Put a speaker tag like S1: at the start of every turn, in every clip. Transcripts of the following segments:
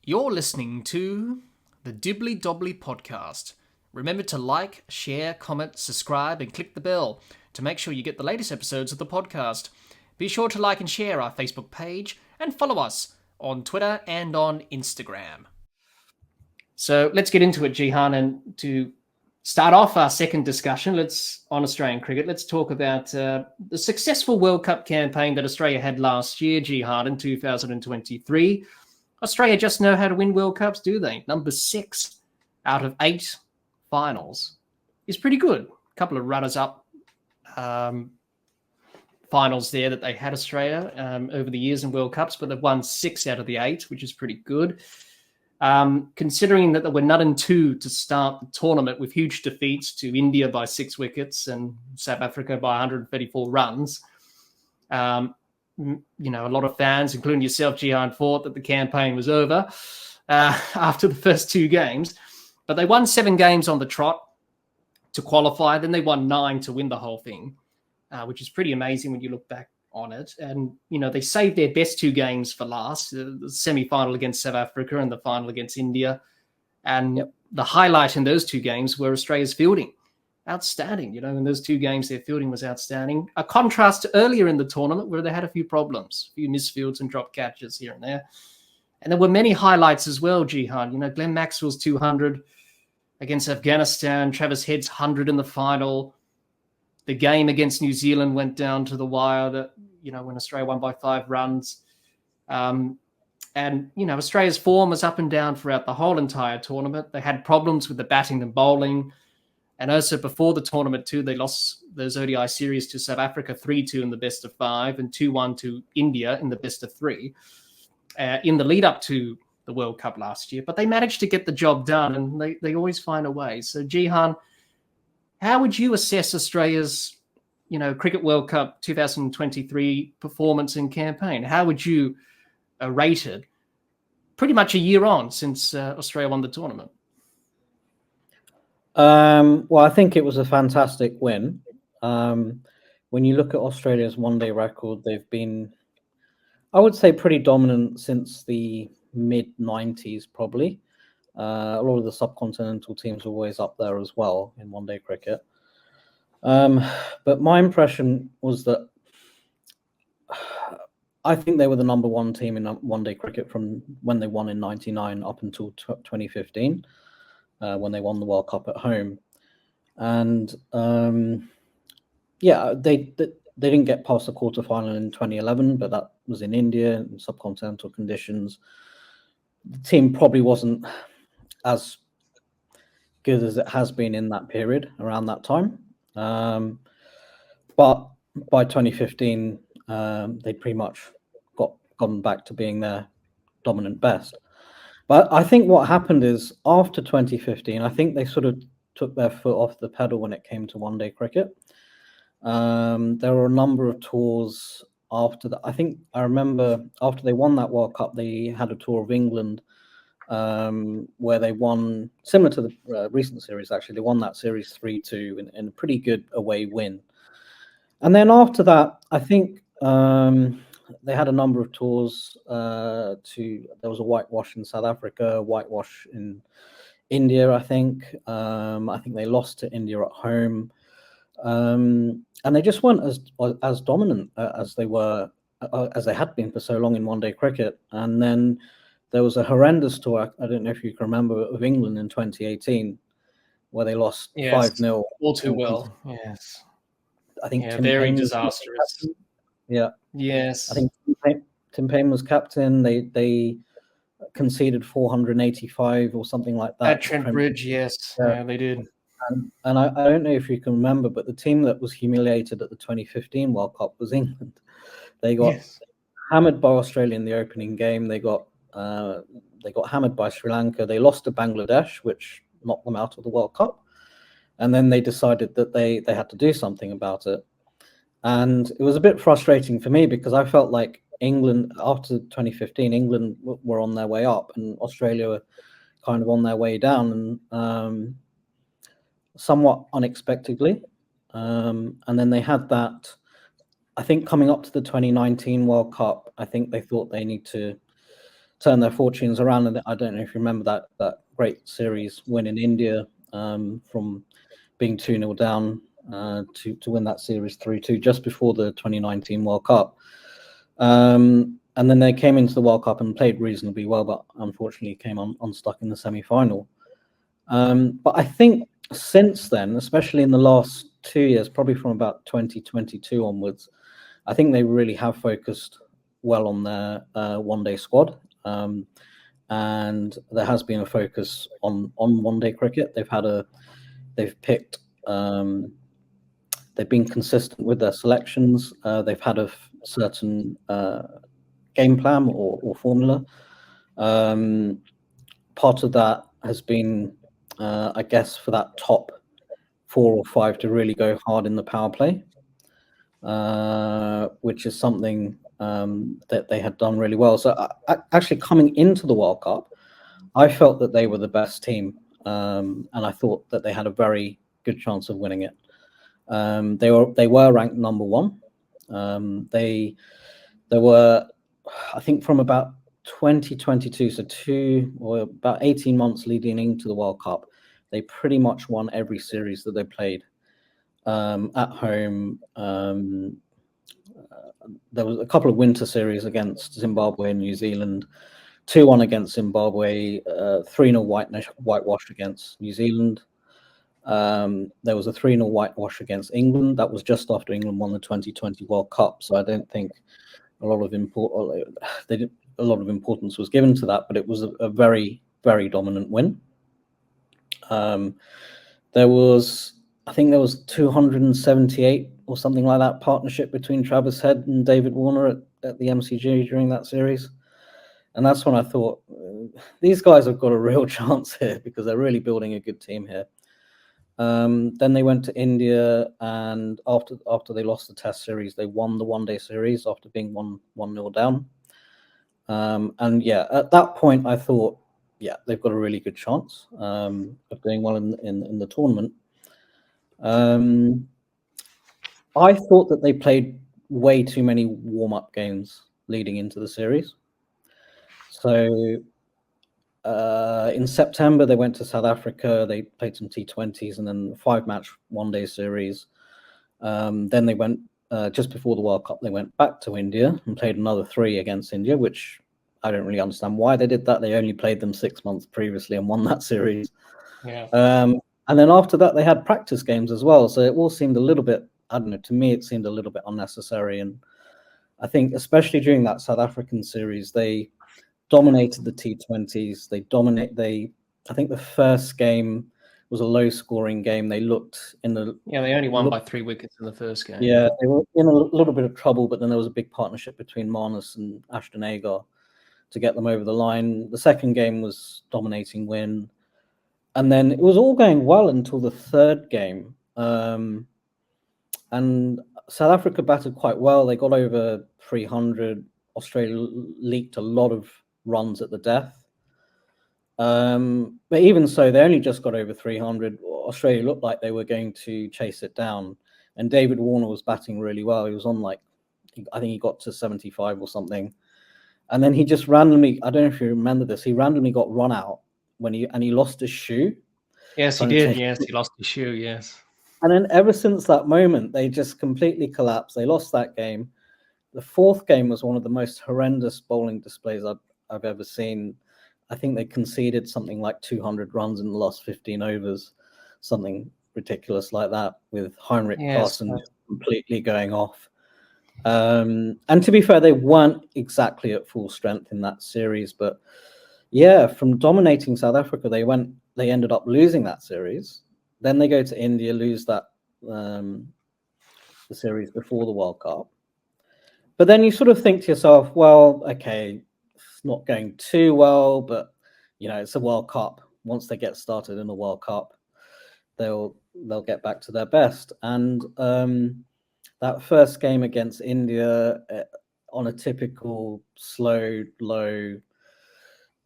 S1: You're listening to the Dibbly-Dobbly podcast. Remember to like, share, comment, subscribe, and click the bell to make sure you get the latest episodes of the podcast. Be sure to like and share our Facebook page and follow us on Twitter and on Instagram. So let's get into it, Jehan, and to start off our second discussion, on Australian cricket, let's talk about the successful World Cup campaign that Australia had last year, Jehan, in 2023. Australia just know how to win World Cups, do they? Number 6 out of 8 finals is pretty good. A couple of runners-up finals there that they had, Australia, over the years in World Cups, but they've won 6 out of the 8, which is pretty good. Considering that they were 0-2 to start the tournament with huge defeats to India by 6 wickets and South Africa by 134 runs, a lot of fans, including yourself, Jehan, thought that the campaign was over after the first 2 games. But they won 7 games on the trot to qualify. Then they won 9 to win the whole thing, which is pretty amazing when you look back on it. And, they saved their best 2 games for last, the semi-final against South Africa and the final against India. And the highlight in those 2 games were Australia's fielding. Outstanding, in those 2 games, their fielding was outstanding. A contrast to earlier in the tournament where they had a few problems, a few misfields and drop catches here and there. And there were many highlights as well, Jehan. Glenn Maxwell's 200 against Afghanistan, Travis Head's 100 in the final. The game against New Zealand went down to the wire that, when Australia won by 5 runs. And Australia's form was up and down throughout the whole entire tournament. They had problems with the batting and bowling. And also before the tournament too, they lost those ODI series to South Africa 3-2 in the best of 5 and 2-1 to India in the best of 3 in the lead up to the World Cup last year. But they managed to get the job done, and they always find a way. So, Jehan, how would you assess Australia's, Cricket World Cup 2023 performance and campaign? How would you rate it pretty much a year on since Australia won the tournament?
S2: Well, I think it was a fantastic win. When you look at Australia's one-day record, they've been, I would say, pretty dominant since the mid-90s, probably. A lot of the subcontinental teams are always up there as well in one-day cricket. But my impression was that I think they were the number 1 team in one-day cricket from when they won in 99 up until 2015. When they won the World Cup at home. And they didn't get past the quarterfinal in 2011, but that was in India in subcontinental conditions. The team probably wasn't as good as it has been in that period around that time. But by 2015, they pretty much gone back to being their dominant best. But I think what happened is after 2015, I think they sort of took their foot off the pedal when it came to one-day cricket. There were a number of tours after that. I think I remember after they won that World Cup, they had a tour of England where they won, similar to the recent series, actually. They won that series 3-2 in a pretty good away win. And then after that, I think they had a number of tours there was a whitewash in South Africa, whitewash in India, I think. I think they lost to India at home. And they just weren't as dominant as they were, as they had been for so long in one-day cricket. And then there was a horrendous tour, I don't know if you can remember, of England in 2018, where they lost 5-0.
S1: All too well, yes.
S2: I think
S1: very disastrous.
S2: Yeah.
S1: Yes.
S2: I think Tim Payne was captain. They conceded 485 or something like that.
S1: At Trent Bridge, yes. Yeah, they did.
S2: And I don't know if you can remember, but the team that was humiliated at the 2015 World Cup was England. They got hammered by Australia in the opening game. They got hammered by Sri Lanka. They lost to Bangladesh, which knocked them out of the World Cup. And then they decided that they had to do something about it. And it was a bit frustrating for me because I felt like England, after 2015, England were on their way up and Australia were kind of on their way down, and somewhat unexpectedly. And then they had that, I think coming up to the 2019 World Cup, I think they thought they need to turn their fortunes around. And I don't know if you remember that great series win in India, from being 2-0 down to win that series 3-2 just before the 2019 World Cup. And then they came into the World Cup and played reasonably well, but unfortunately came unstuck in the semi-final. But I think since then, especially in the last 2 years, probably from about 2022 onwards, I think they really have focused well on their one-day squad. And there has been a focus on one-day cricket. They've been consistent with their selections. They've had a certain game plan or formula. Part of that has been, I guess, for that top 4 or 5 to really go hard in the power play, which is something that they had done really well. So actually coming into the World Cup, I felt that they were the best team, and I thought that they had a very good chance of winning it. They were ranked number 1. They were, I think, from about 2022, so about 18 months leading into the World Cup, they pretty much won every series that they played at home. There was a couple of winter series against Zimbabwe and New Zealand, 2-1 against Zimbabwe, 3-0 whitewash against New Zealand. There was a 3-0 whitewash against England. That was just after England won the 2020 World Cup. So I don't think a lot of importance was given to that, but it was a very, very dominant win. There was 278 or something like that partnership between Travis Head and David Warner at the MCG during that series. And that's when I thought, these guys have got a real chance here because they're really building a good team here. Then they went to India, and after they lost the Test series, they won the one-day series after being 1-0 down. And yeah, at that point, I thought, yeah, they've got a really good chance of doing well in the tournament. I thought that they played way too many warm-up games leading into the series. So in September, they went to South Africa. They played some T20s and then 5-match one-day series. Then they went, just before the World Cup, they went back to India and played another 3 against India, which I don't really understand why they did that. They only played them 6 months previously and won that series.
S1: Yeah.
S2: And then after that, they had practice games as well. So it all seemed a little bit, I don't know, to me, it seemed a little bit unnecessary. And I think, especially during that South African series, they dominated the T20s. I think the first game was a low-scoring game. They looked in the...
S1: Yeah, they only won by 3 wickets in the first game.
S2: Yeah, they were in a little bit of trouble, but then there was a big partnership between Marnus and Ashton Agar to get them over the line. The second game was dominating win. And then it was all going well until the third game. And South Africa batted quite well. They got over 300. Australia leaked a lot of runs at the death. But even so, they only just got over 300. Australia looked like they were going to chase it down. And David Warner was batting really well. He was on I think he got to 75 or something. And then he just randomly, I don't know if you remember this, he randomly got run out and he lost his shoe.
S1: Yes, he did. Yes, he lost his shoe. Yes.
S2: And then ever since that moment, they just completely collapsed. They lost that game. The fourth game was one of the most horrendous bowling displays I've ever seen. I think they conceded something like 200 runs in the last 15 overs, something ridiculous like that, with Heinrich Carson completely going off. And to be fair, they weren't exactly at full strength in that series, but yeah, from dominating South Africa, they ended up losing that series. Then they go to India, lose that the series before the World Cup. But then you sort of think to yourself, well, okay, it's not going too well, but it's a World Cup. Once they get started in the World Cup, they'll get back to their best. And that first game against India, on a typical slow, low,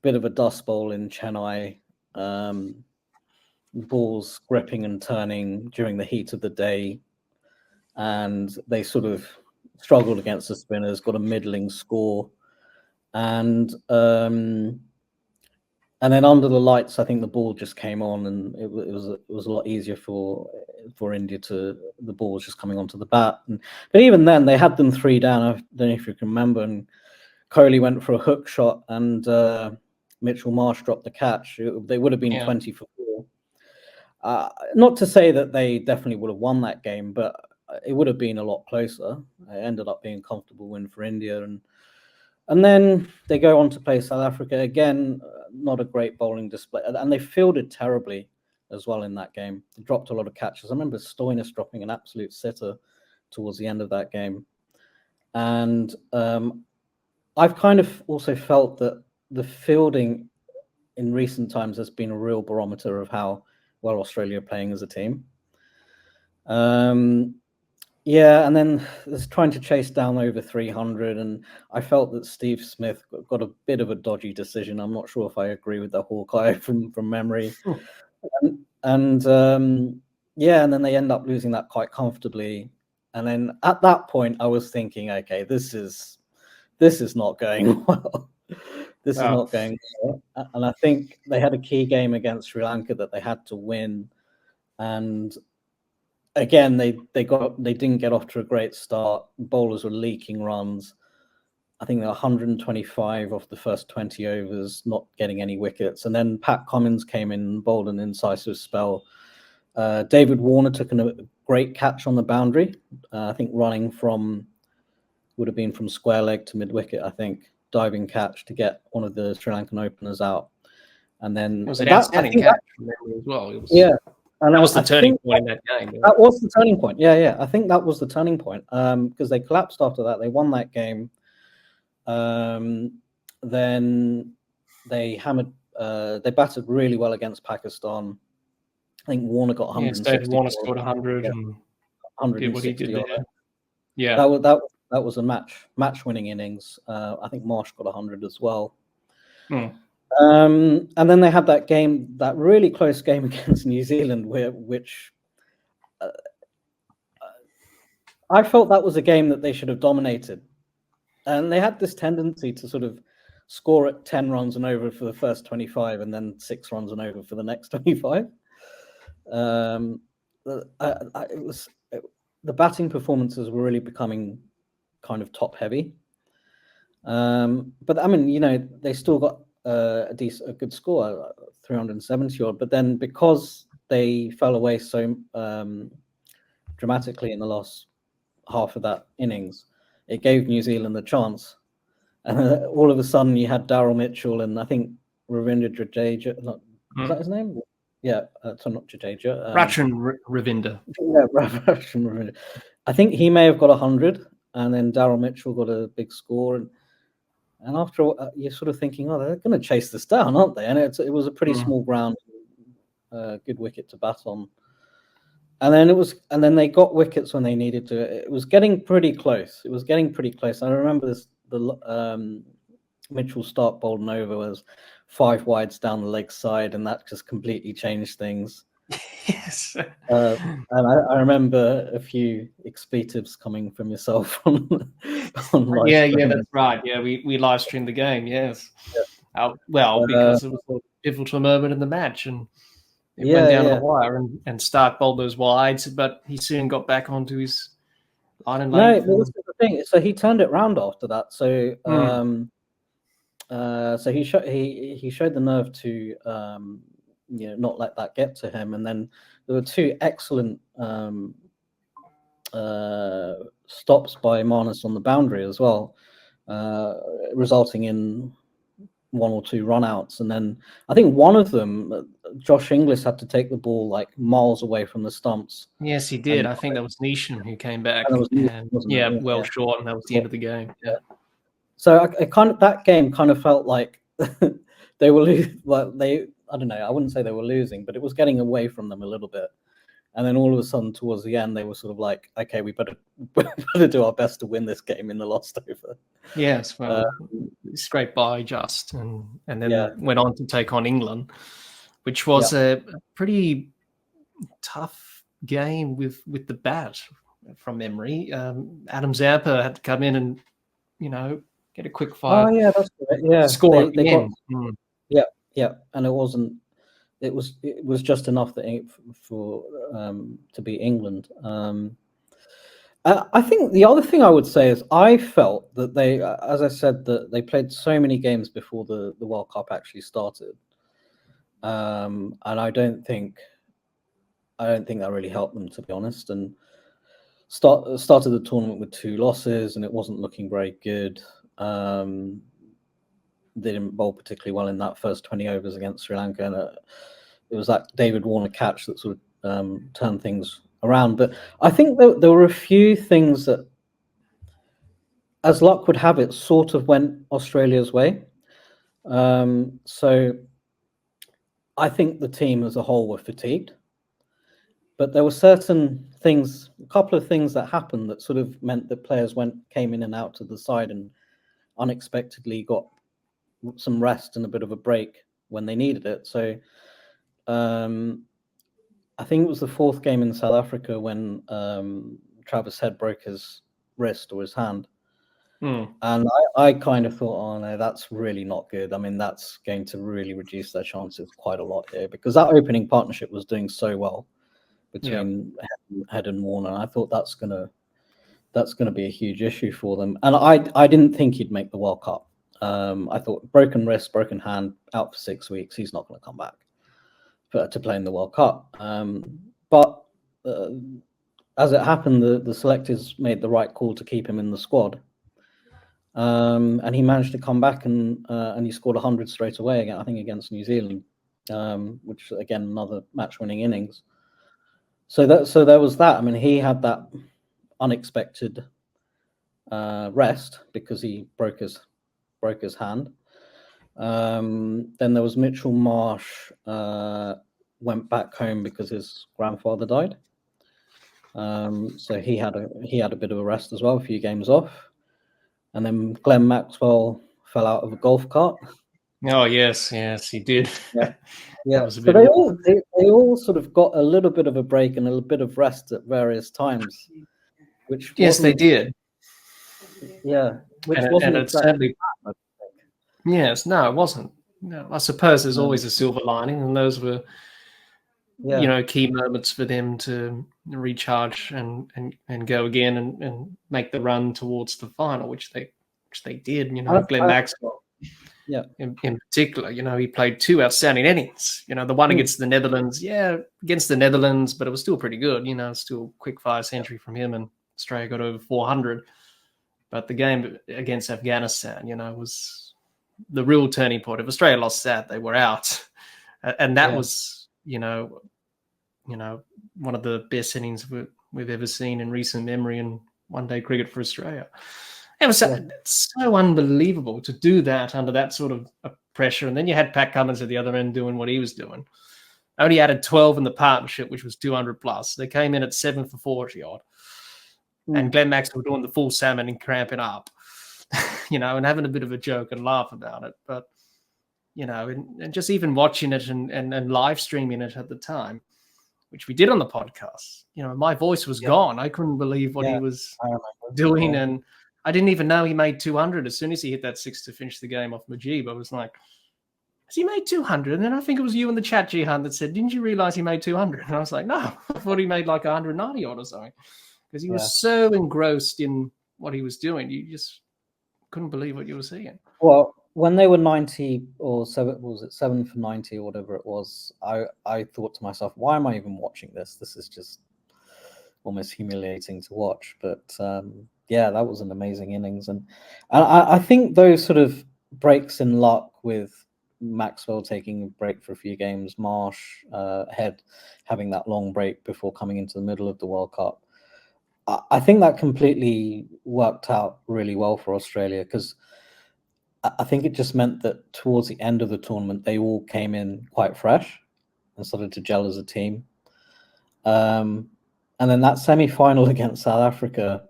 S2: bit of a dust bowl in Chennai, balls gripping and turning during the heat of the day, and they sort of struggled against the spinners, got a middling score. and then under the lights, I think the ball just came on, and it was a lot easier for India the ball was just coming onto the bat. But even then, they had them 3 down. I don't know if you can remember, and Kohli went for a hook shot, and Mitchell Marsh dropped the catch. They would have been 20 for 4. Not to say that they definitely would have won that game, but it would have been a lot closer. It ended up being a comfortable win for India, and then they go on to play South Africa again. Not a great bowling display, and they fielded terribly as well in that game. They dropped a lot of catches. I remember Stoinis dropping an absolute sitter towards the end of that game, and I've kind of also felt that the fielding in recent times has been a real barometer of how well Australia are playing as a team. Yeah, and then there's trying to chase down over 300, and I felt that Steve Smith got a bit of a dodgy decision. I'm not sure if I agree with the Hawkeye from memory. And yeah, and then they end up losing that quite comfortably. And then at that point, I was thinking, okay, this is not going well. This is not going well. And I think they had a key game against Sri Lanka that they had to win, and again, they didn't get off to a great start. Bowlers were leaking runs. I think they were 125 off the first 20 overs, not getting any wickets. And then Pat Cummins came in and bowled an incisive spell. David Warner took a great catch on the boundary. I think running would have been from square leg to mid wicket. I think diving catch to get one of the Sri Lankan openers out. And then
S1: it was an outstanding catch from memory as well. And that was the turning point in that game. Yeah.
S2: That was the turning point. Yeah. I think that was the turning point because they collapsed after that. They won that game. Then they batted really well against Pakistan. I think Warner got 160.
S1: David Warner scored 100 and 160 did what he did there. Yeah.
S2: That was a match-winning innings. I think Marsh got 100 as well. And then they had that really close game against New Zealand, which I felt that was a game that they should have dominated. And they had this tendency to sort of score at 10 runs and over for the first 25 and then 6 runs and over for the next 25. The batting performances were really becoming kind of top heavy. But I mean, they still got a good score, 370 odd. But then because they fell away so dramatically in the last half of that innings, it gave New Zealand the chance. And all of a sudden, you had Daryl Mitchell and I think Ravindra Jadeja. Is that his name? Yeah, so not Jadeja.
S1: Rachin Ravinda.
S2: Yeah, Rachin Ravinda. I think he may have got 100, and then Daryl Mitchell got a big score. And after you're sort of thinking, oh, they're going to chase this down, aren't they? And it was a pretty small ground, good wicket to bat on. And then they got wickets when they needed to. It was getting pretty close. I remember the Mitchell Stark bowled an over was 5 wides down the leg side, and that just completely changed things.
S1: Yes.
S2: And I remember a few expletives coming from yourself on live
S1: stream. That's right. Yeah, we live streamed the game. Yes. Yeah. Because it was a pivotal moment in the match, and it went down to the wire, and Stark bowled those wides, but he soon got back onto his line and length.
S2: No, this is the thing. So he turned it round after that. So so he showed the nerve to not let that get to him. And then there were 2 excellent stops by Marnus on the boundary as well, resulting in 1 or 2 run-outs. And then I think one of them, Josh Inglis had to take the ball like miles away from the stumps.
S1: Yes, he did. I think that was Nishan who came back. Short, and that was the end of the game. Yeah.
S2: So that game kind of felt like they were I don't know, I wouldn't say they were losing, but it was getting away from them a little bit. And then all of a sudden, towards the end, they were sort of like, okay, we better do our best to win this game in the last over.
S1: Yes, well, scraped by just, and then went on to take on England, which was a pretty tough game with the bat from memory. Adam Zampa had to come in and, get a quick
S2: Oh
S1: fire
S2: yeah, that's right. Yeah,
S1: score at
S2: they
S1: the
S2: got
S1: end.
S2: yeah, and it wasn't. It was just enough that for to beat England. I think the other thing I would say is I felt that they, as I said, that they played so many games before the World Cup actually started, and I don't think that really helped them, to be honest. And started the tournament with 2 losses, and it wasn't looking very good. They didn't bowl particularly well in that first 20 overs against Sri Lanka, and it was that David Warner catch that sort of turned things around. But I think there were a few things that, as luck would have it, sort of went Australia's way. So I think the team as a whole were fatigued, but there were certain things, a couple of things that happened that sort of meant that players came in and out to the side and unexpectedly got some rest and a bit of a break when they needed it. So I think it was the 4th game in South Africa when Travis Head broke his wrist or his hand. And I kind of thought, oh no, that's really not good. I mean, that's going to really reduce their chances quite a lot here, because that opening partnership was doing so well between Head and Warner. I thought that's gonna be a huge issue for them. And I didn't think he'd make the World Cup. I thought broken wrist, broken hand, out for 6 weeks. He's not going to come back to play in the World Cup. But as it happened, the selectors made the right call to keep him in the squad. And he managed to come back and he scored 100 straight away again, I think against New Zealand, which again another match-winning innings. So there was that. I mean, he had that unexpected rest because he broke his hand. Then there was Mitchell Marsh, went back home because his grandfather died. So he had a bit of a rest as well, a few games off. And then Glenn Maxwell fell out of a golf cart.
S1: Oh yes, he did.
S2: Yeah. So they all sort of got a little bit of a break and a little bit of rest at various times, which
S1: they did.
S2: Yeah, which wasn't exactly.
S1: Yes, no, it wasn't. No, I suppose there's always a silver lining, and those were, key moments for them to recharge and go again and make the run towards the final, which they did. Glenn Maxwell, in particular, he played 2 outstanding innings. The one against the Netherlands, but it was still pretty good. Still quick fire century from him, and Australia got over 400. But the game against Afghanistan, was the real turning point. If Australia lost that, they were out, and that was, one of the best innings we've ever seen in recent memory in one-day cricket for Australia. It was so unbelievable to do that under that sort of pressure. And then you had Pat Cummins at the other end doing what he was doing. Only added 12 in the partnership, which was 200 plus. They came in at 7 for 40 odd. And Glenn Maxwell doing the full salmon and cramping up, and having a bit of a joke and laugh about it. But, and just even watching it and live streaming it at the time, which we did on the podcast, my voice was gone. I couldn't believe what he was doing. And I didn't even know he made 200. As soon as he hit that 6 to finish the game off Mujeeb, I was like, has he made 200? And then I think it was you in the chat, Jehan, that said, didn't you realize he made 200? And I was like, no, I thought he made like 190 odd or something. Because he was so engrossed in what he was doing. You just couldn't believe what you were seeing.
S2: Well, when they were 90 or 7, was it 7 for 90 or whatever it was, I thought to myself, why am I even watching this? This is just almost humiliating to watch. But that was an amazing innings. And I think those sort of breaks in luck with Maxwell taking a break for a few games, Marsh, Head having that long break before coming into the middle of the World Cup, I think that completely worked out really well for Australia, because I think it just meant that towards the end of the tournament, they all came in quite fresh and started to gel as a team. And then that semi-final against South Africa,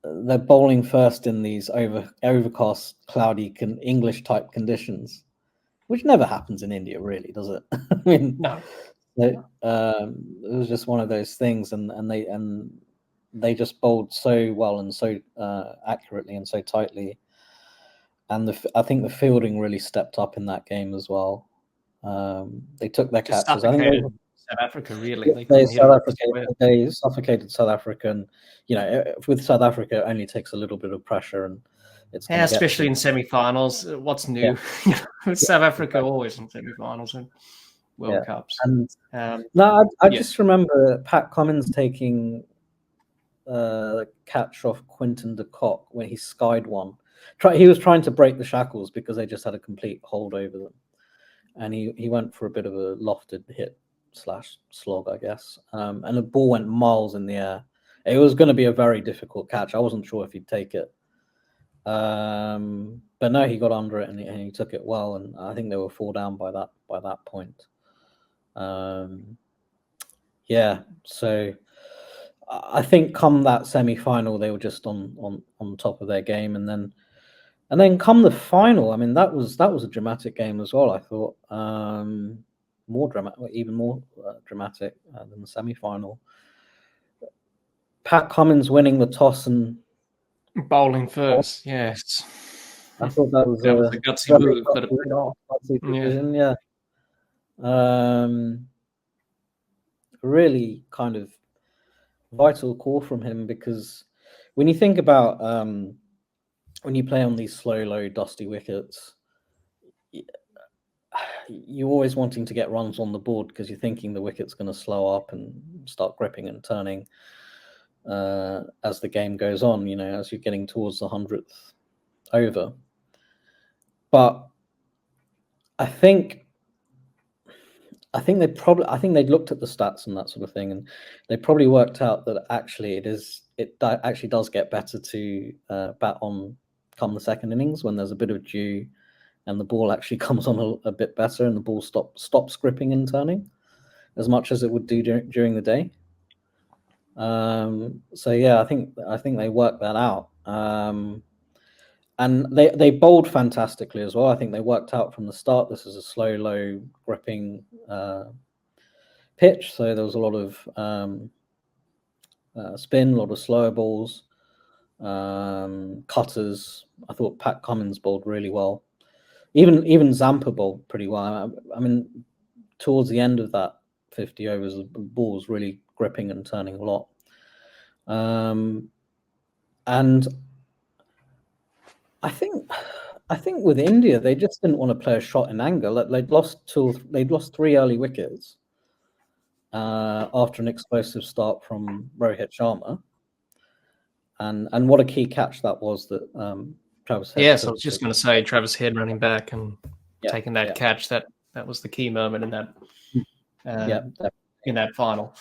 S2: they're bowling first in these overcast, cloudy, English-type conditions, which never happens in India, really, does it? I mean,
S1: no.
S2: It was just one of those things, and they just bowled so well and so accurately and so tightly. And I think the fielding really stepped up in that game as well. They took their
S1: Just
S2: catches. I think
S1: South Africa, really. They couldn't hit
S2: they suffocated South Africa. And, with South Africa, it only takes a little bit of pressure. And it's
S1: especially in semi-finals. What's new? Yeah. South Africa always in semi-finals and World Cups.
S2: And I just remember Pat Cummins taking the catch off Quinton de Kock when he skied one. He was trying to break the shackles because they just had a complete hold over them, and he went for a bit of a lofted hit / slog, I guess, and the ball went miles in the air. It was going to be a very difficult catch. I wasn't sure if he'd take it, but no, he got under it and he took it well, and I think they were 4 down by that point. So I think come that semi-final, they were just on top of their game, and then come the final, I mean, that was a dramatic game as well. I thought even more dramatic than the semi-final. Pat Cummins winning the toss and
S1: bowling first. Yes,
S2: I thought that was
S1: a gutsy move, but
S2: gutsy decision. Yeah. Really kind of vital call from him, because when you think about when you play on these slow, low, dusty wickets, you're always wanting to get runs on the board because you're thinking the wicket's going to slow up and start gripping and turning as the game goes on, as you're getting towards the 100th over. But I think they'd looked at the stats and that sort of thing, and they probably worked out that actually it actually does get better to bat on come the second innings when there's a bit of dew and the ball actually comes on a bit better and the ball stops gripping and turning as much as it would do during the day. So yeah, I think they worked that out. And they bowled fantastically as well. I think they worked out from the start this is a slow, low gripping pitch. So there was a lot of spin, a lot of slower balls, cutters. I thought Pat Cummins bowled really well. Even Zampa bowled pretty well. I mean, towards the end of that 50 overs, the ball was really gripping and turning a lot. And I think with India, they just didn't want to play a shot in anger. They'd lost 3 early wickets after an explosive start from Rohit Sharma, and what a key catch that was that Travis Head.
S1: Yes, I was just going to say Travis Head running back and taking that catch. That was the key moment in that in that final.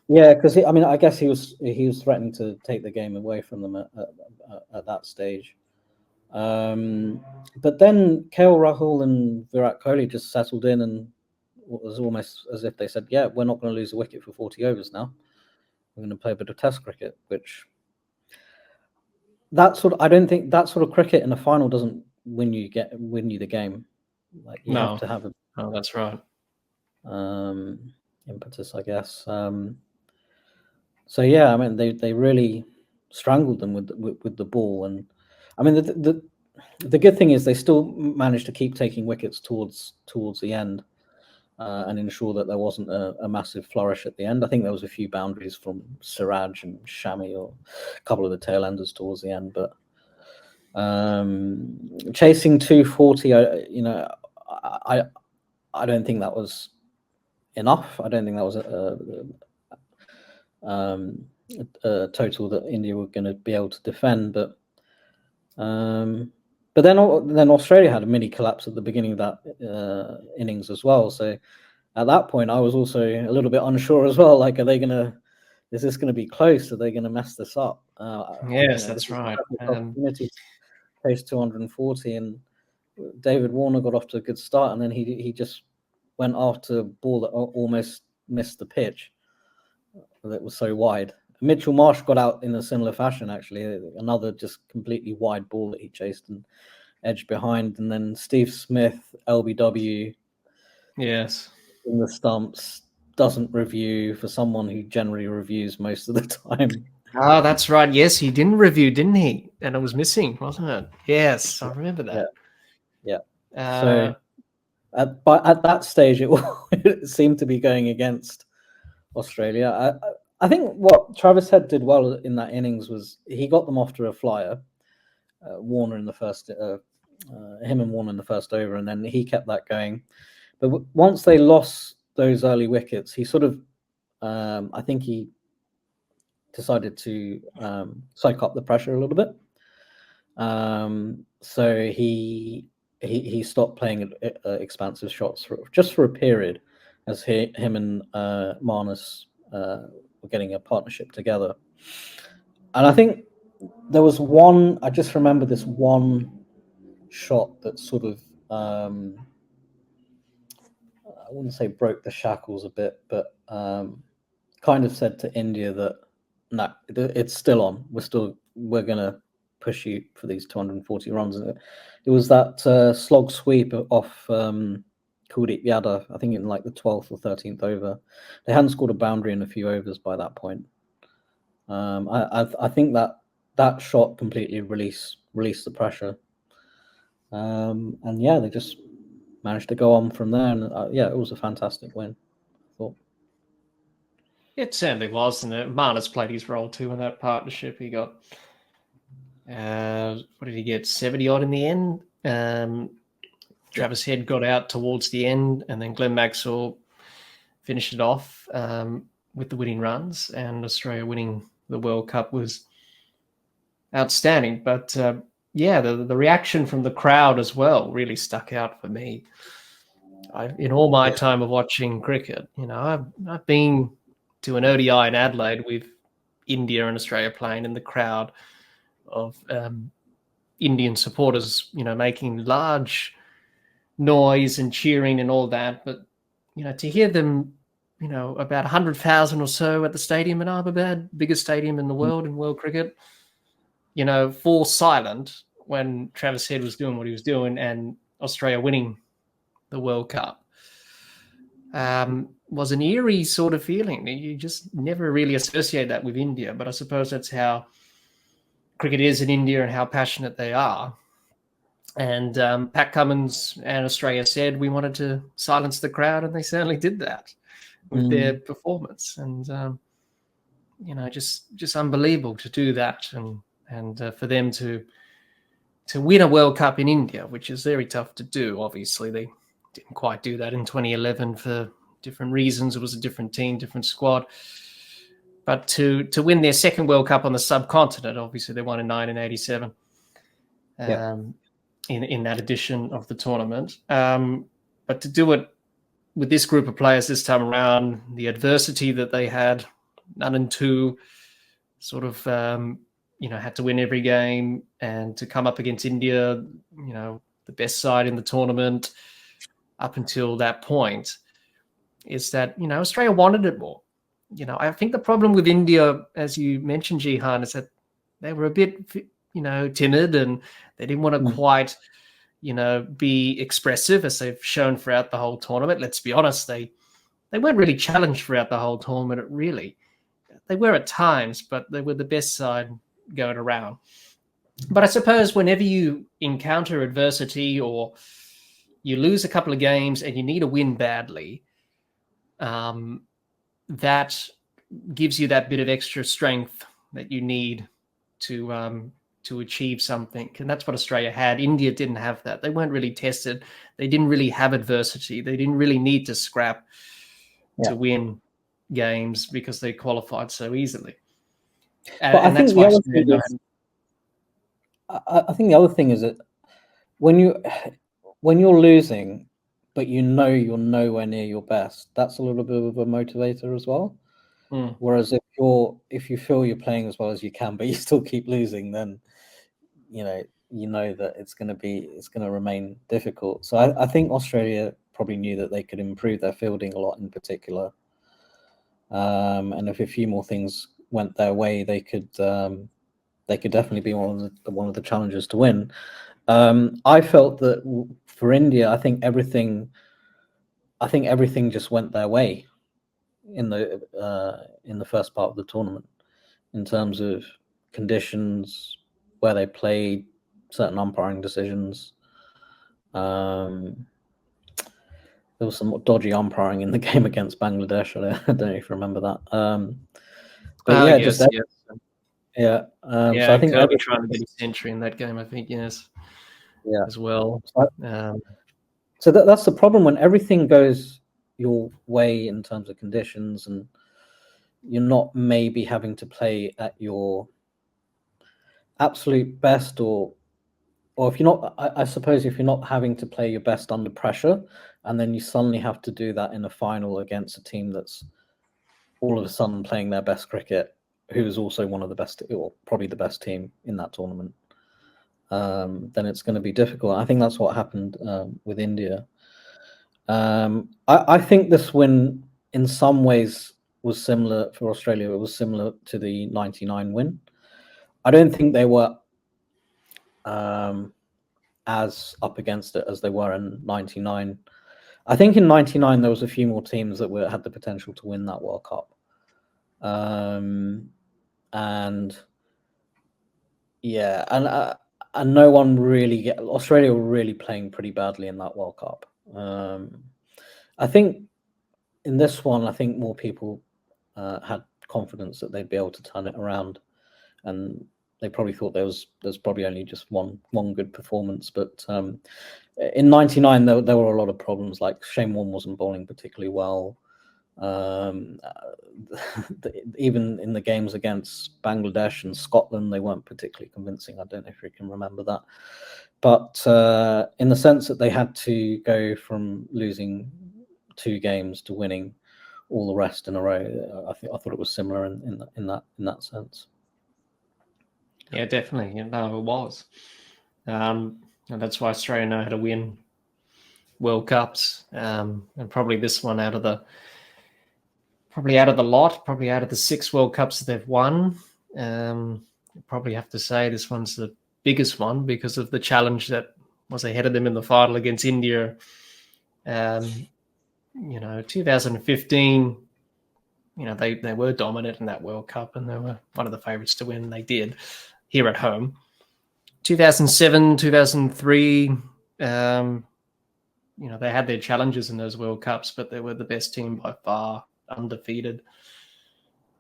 S2: Yeah, because I guess he was threatening to take the game away from them at that stage. But then KL Rahul and Virat Kohli just settled in, and it was almost as if they said, "Yeah, we're not going to lose a wicket for 40 overs now. We're going to play a bit of Test cricket." Which I don't think that sort of cricket in a final doesn't win you the game. Like you have to have a.
S1: Oh, that's right.
S2: Impetus, I guess. So yeah, I mean they really strangled them with the ball, and I mean the good thing is they still managed to keep taking wickets towards the end and ensure that there wasn't a massive flourish at the end. I think there was a few boundaries from Siraj and Shami or a couple of the tail enders towards the end, but chasing 240, I don't think that was enough. I don't think that was a total that India were going to be able to defend, but then Australia had a mini collapse at the beginning of that innings as well. So at that point, I was also a little bit unsure as well. Like, is this going to be close? Are they going to mess this up?
S1: Yes, that's right.
S2: Opportunity to chase 240, and David Warner got off to a good start, and then he just went after a ball that almost missed the pitch. That was so wide. Mitchell Marsh got out in a similar fashion, actually. Another just completely wide ball that he chased and edged behind. And then Steve Smith, LBW.
S1: Yes.
S2: In the stumps, doesn't review for someone who generally reviews most of the time.
S1: Oh, that's right. Yes, he didn't review, didn't he? And it was missing, wasn't it? Yes, I remember
S2: Yeah,
S1: that.
S2: yeah.
S1: Uh,
S2: So at that stage, it seemed to be going against Australia. I think what Travis Head did well in that innings was he got them off to a flyer. Warner in the first, him and Warner in the first over, and then he kept that going. But once they lost those early wickets, he sort of, I think he decided to soak up the pressure a little bit. So he stopped playing expansive shots just for a period, as him and Marnus were getting a partnership together. And I think there was one. I just remember this one shot that sort of I wouldn't say broke the shackles a bit, but kind of said to India that no, it's still on. We're gonna push you for these 240 runs. It was that slog sweep off Kuldeep Yadav, I think in like the 12th or 13th over. They hadn't scored a boundary in a few overs by that point. I think that shot completely released the pressure. And yeah, they just managed to go on from there. And yeah, it was a fantastic win, I thought.
S1: it certainly was, and Marnus played his role too in that partnership. He got, what did he get, 70 odd in the end? Travis Head got out towards the end, and then Glenn Maxwell finished it off with the winning runs, and Australia winning the World Cup was outstanding. But yeah, the reaction from the crowd as well really stuck out for me. In all my time of watching cricket, I've been to an ODI in Adelaide with India and Australia playing, in the crowd of Indian supporters, making large noise and cheering and all that. But, to hear them, about 100,000 or so at the stadium in Ahmedabad, biggest stadium in the world in world cricket, fall silent when Travis Head was doing what he was doing and Australia winning the World Cup, was an eerie sort of feeling. You just never really associate that with India, but I suppose that's how cricket is in India and how passionate they are. And Pat Cummins and Australia said we wanted to silence the crowd, and they certainly did that with their performance. And just unbelievable to do that, and for them to win a World Cup in India, which is very tough to do. Obviously, they didn't quite do that in 2011 for different reasons. It was a different team, different squad. But to win their second World Cup on the subcontinent, obviously they won in 1987 in that edition of the tournament. But to do it with this group of players this time around, the adversity that they had, 9-2, sort of, had to win every game, and to come up against India, the best side in the tournament up until that point, is that, Australia wanted it more. I think the problem with India, as you mentioned, Jehan, is that they were a bit, timid, and they didn't want to quite, be expressive as they've shown throughout the whole tournament. Let's be honest, they weren't really challenged throughout the whole tournament, really. They were at times, but they were the best side going around. But I suppose whenever you encounter adversity or you lose a couple of games and you need a win badly, that gives you that bit of extra strength that you need to achieve something. And that's what Australia had. India didn't have that. They weren't really tested. They didn't really have adversity. They didn't really need to scrap to win games because they qualified so easily.
S2: But I think the other thing is, I think the other thing is that when you're losing, but you're nowhere near your best, that's a little bit of a motivator as well. Whereas if you feel you're playing as well as you can, but you still keep losing, then you know that it's going to remain difficult. So I think Australia probably knew that they could improve their fielding a lot in particular, and if a few more things went their way, they could definitely be one of the challengers to win. I felt that for India, I think everything just went their way in the first part of the tournament. in terms of conditions, where they played, certain umpiring decisions. There was some dodgy umpiring in the game against Bangladesh. I don't know if you remember that. But yeah,
S1: yes,
S2: just
S1: yes.
S2: yeah.
S1: Yeah,
S2: So I think
S1: Kirby trying to get his century in that game, I think, yes,
S2: yeah,
S1: as well.
S2: So that's the problem when everything goes your way in terms of conditions, and you're not maybe having to play at your absolute best, or if you're not, I suppose if you're not having to play your best under pressure, and then you suddenly have to do that in a final against a team that's all of a sudden playing their best cricket, who is also one of the best, or probably the best team in that tournament, then it's going to be difficult. I think that's what happened with India. I think this win in some ways was similar for Australia. It was similar to the 99 win. I don't think they were as up against it as they were in 99. I think in 99 there was a few more teams that had the potential to win that World Cup. And yeah, and no one really Australia were really playing pretty badly in that World Cup. I think in this one, I think more people had confidence that they'd be able to turn it around, and they probably thought there's probably only just one good performance. But in 99, there were a lot of problems. Like Shane Warne wasn't bowling particularly well. Even in the games against Bangladesh and Scotland, they weren't particularly convincing. I don't know if you can remember that. But in the sense that they had to go from losing 2 games to winning all the rest in a row, I thought it was similar in that sense.
S1: Yeah, definitely. No, it was. And that's why Australia know how to win World Cups. And probably this one out of the lot, probably out of the 6 World Cups that they've won, probably have to say this one's the biggest one because of the challenge that was ahead of them in the final against India. 2015, they were dominant in that World Cup and they were one of the favourites to win. They did here at home. 2007, 2003, they had their challenges in those World Cups, but they were the best team by far, undefeated.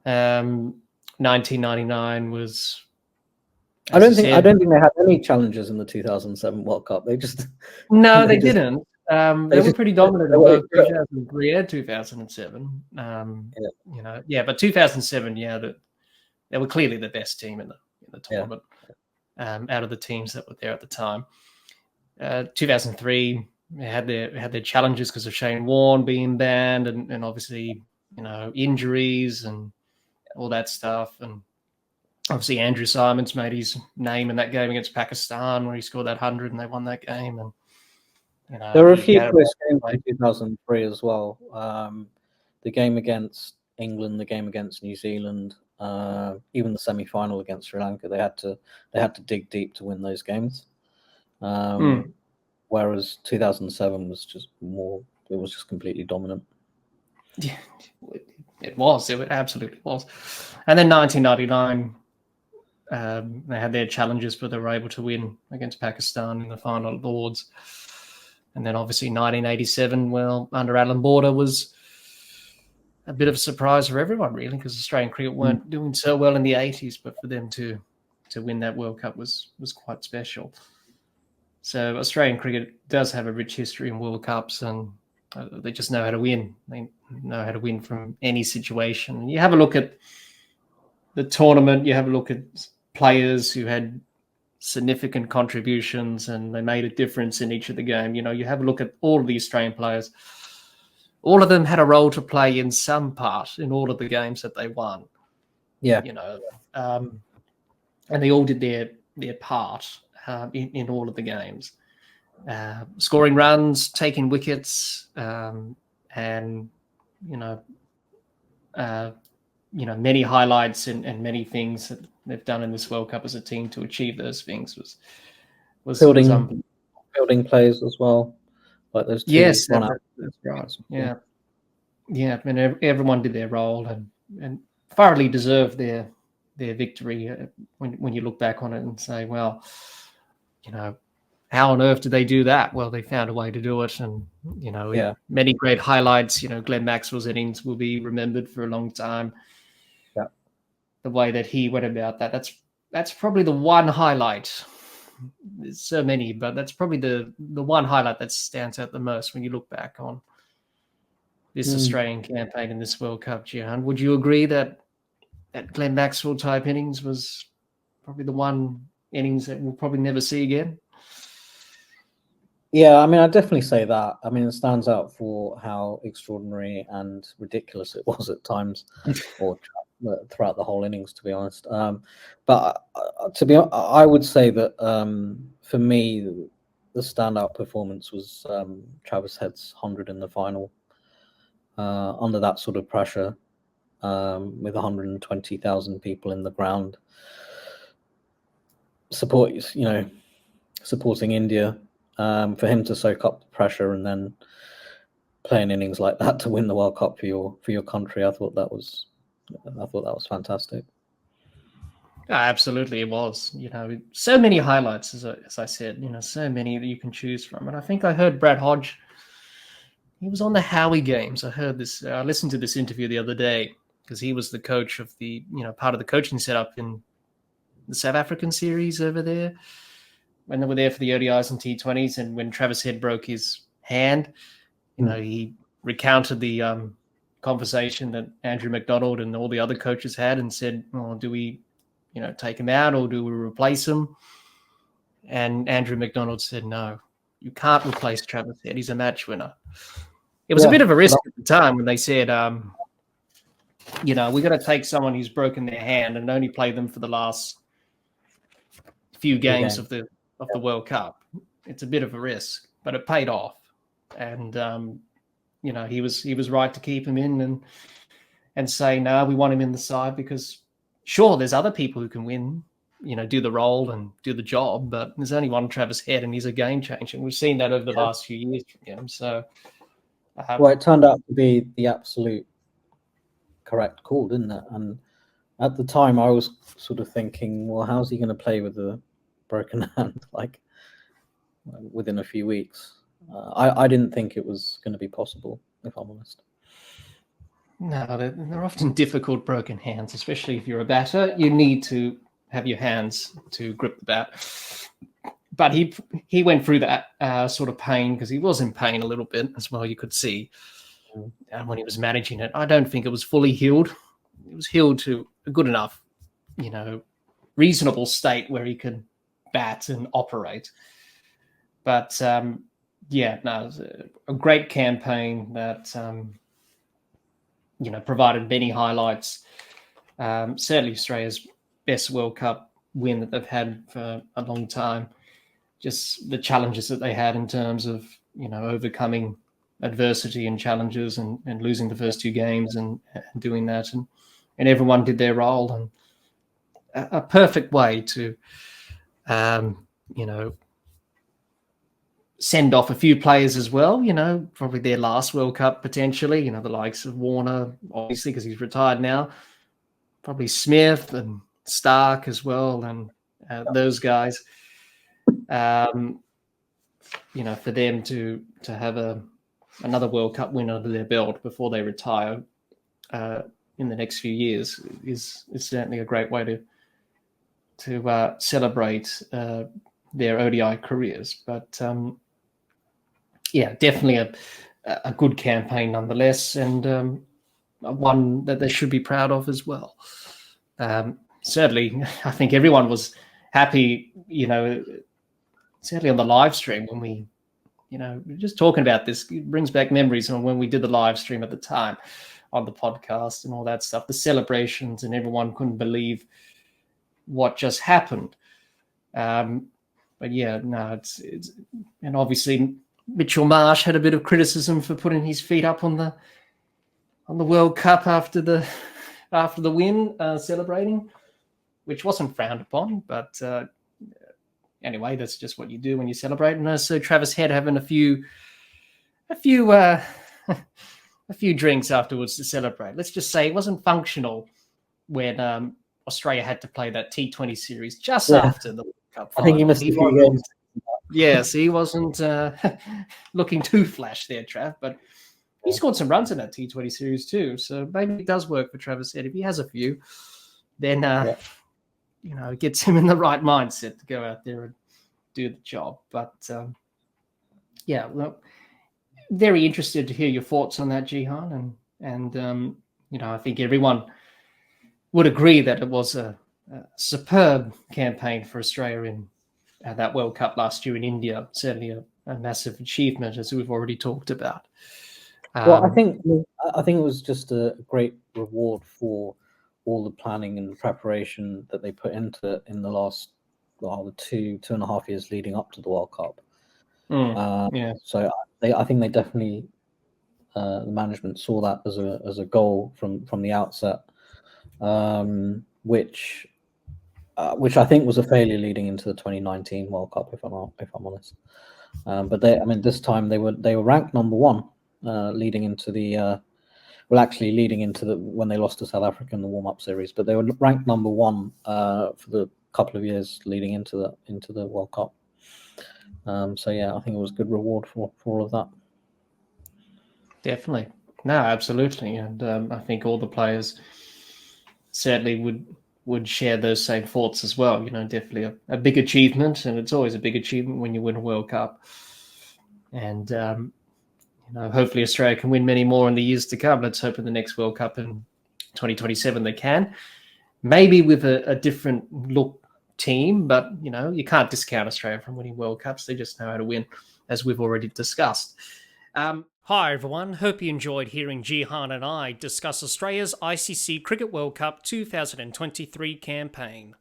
S1: 1999 was.
S2: I don't think they had any challenges in the 2007 World Cup. They just
S1: they didn't. They were pretty dominant in both 2003 and 2007. But 2007, they were clearly the best team in the tournament out of the teams that were there at the time. 2003 had their challenges because of Shane Warne being banned and obviously injuries and all that stuff, and obviously Andrew Simons made his name in that game against Pakistan where he scored that 100 and they won that game. And
S2: there were a few close games in 2003 as well. The game against England, the game against New Zealand, even the semi-final against Sri Lanka, they had to dig deep to win those games. Whereas 2007 was just more. It was just completely dominant.
S1: Yeah, it was. It absolutely was. And then 1999, they had their challenges, but they were able to win against Pakistan in the final at Lords. And then obviously 1987, under Alan Border was a bit of a surprise for everyone, really, because Australian cricket weren't doing so well in the 80s, but for them to win that World Cup was quite special. So Australian cricket does have a rich history in World Cups, and they just know how to win. They know how to win from any situation. You have a look at the tournament, you have a look at players who had significant contributions and they made a difference in each of the game. You have a look at all of the Australian players. All of them had a role to play in some part in all of the games that they won.
S2: Yeah.
S1: And they all did their part in all of the games. Scoring runs, taking wickets, and many highlights and many things that they've done in this World Cup as a team to achieve those things was
S2: building plays as well, like those two.
S1: Yes, that's right. Yeah. I mean, everyone did their role and thoroughly deserved their victory when you look back on it and say, well, how on earth did they do that? Well, they found a way to do it, and many great highlights. Glenn Maxwell's innings will be remembered for a long time.
S2: Yeah,
S1: the way that he went about that's probably the one highlight. There's so many, but that's probably the one highlight that stands out the most when you look back on this Australian campaign in this World Cup. Jehan, would you agree that Glenn Maxwell type innings was probably the one innings that we'll probably never see again?
S2: Yeah, I mean, I'd definitely say that. I mean, it stands out for how extraordinary and ridiculous it was at times, or throughout the whole innings, to be honest. But I would say that for me, the standout performance was Travis Head's 100 in the final. Under that sort of pressure, with 120,000 people in the ground, supporting India. For him to soak up the pressure and then play an innings like that to win the World Cup for your country, I thought that was fantastic.
S1: Absolutely, it was. So many highlights, as I said. So many that you can choose from. And I think I heard Brad Hodge. He was on the Howie games. I heard this. I listened to this interview the other day because he was the coach of the part of the coaching setup in the South African series over there, when they were there for the ODIs and T20s, and when Travis Head broke his hand, he recounted the conversation that Andrew McDonald and all the other coaches had and said, well, do we, take him out or do we replace him? And Andrew McDonald said, no, you can't replace Travis Head. He's a match winner. It was a bit of a risk at the time when they said, we're going to take someone who's broken their hand and only play them for the last few games of the World Cup. It's a bit of a risk, but it paid off. And he was right to keep him in and say, no, we want him in the side because sure, there's other people who can win, do the role and do the job, but there's only one Travis Head and he's a game changer. We've seen that over the last few years from him. So
S2: it turned out to be the absolute correct call, didn't it? And at the time I was sort of thinking, well, how's he going to play with a broken hand within a few weeks? I didn't think it was going to be possible, if I'm honest.
S1: No, they're often difficult broken hands, especially if you're a batter. You need to have your hands to grip the bat. But he went through that sort of pain because he was in pain a little bit as well, you could see, when he was managing it. I don't think it was fully healed. It was healed to a good enough, reasonable state where he could bat and operate. But it was a great campaign that provided many highlights. Certainly Australia's best World Cup win that they've had for a long time. Just the challenges that they had in terms of overcoming adversity and challenges and losing the first two games and doing that, and everyone did their role, and a perfect way to send off a few players as well, probably their last World Cup potentially, the likes of Warner, obviously, because he's retired now, probably Smith and Stark as well, and those guys, for them to have another World Cup win under their belt before they retire in the next few years is certainly a great way to celebrate their ODI careers. But definitely a good campaign nonetheless, and one that they should be proud of as well. Certainly, I think everyone was happy, certainly on the live stream when we, just talking about this, it brings back memories on when we did the live stream at the time on the podcast and all that stuff, the celebrations, and everyone couldn't believe what just happened. It's and obviously Mitchell Marsh had a bit of criticism for putting his feet up on the World Cup after the win, celebrating, which wasn't frowned upon. But anyway, that's just what you do when you celebrate. And so Travis Head having a few drinks afterwards to celebrate. Let's just say it wasn't functional when Australia had to play that T20 series just
S2: Yeah.
S1: after the World Cup
S2: I
S1: final.
S2: think he missed a few
S1: wasn't-
S2: games.
S1: Yes, he wasn't looking too flash there, Trav, but he scored some runs in that T20 series too. So maybe it does work for Travis Head. If he has a few, then it gets him in the right mindset to go out there and do the job. But very interested to hear your thoughts on that, Jehan, and I think everyone would agree that it was a superb campaign for Australia in that World Cup last year in India. Certainly a massive achievement, as we've already talked about.
S2: Well, I think it was just a great reward for all the planning and preparation that they put into it in the last the 2.5 years leading up to the World Cup. So I think they definitely the management saw that as a goal from the outset, which I think was a failure leading into the 2019 World Cup, if I'm honest. But this time they were ranked number one leading into the when they lost to South Africa in the warm-up series. But they were ranked number one for the couple of years leading into the World Cup. I think it was a good reward for all of that.
S1: Definitely. No, absolutely. And I think all the players certainly would share those same thoughts as well. Definitely a big achievement, and it's always a big achievement when you win a World Cup. And, hopefully Australia can win many more in the years to come. Let's hope in the next World Cup in 2027 they can. Maybe with a different look team, but, you can't discount Australia from winning World Cups. They just know how to win, as we've already discussed. Hi everyone, hope you enjoyed hearing Jehan and I discuss Australia's ICC Cricket World Cup 2023 campaign.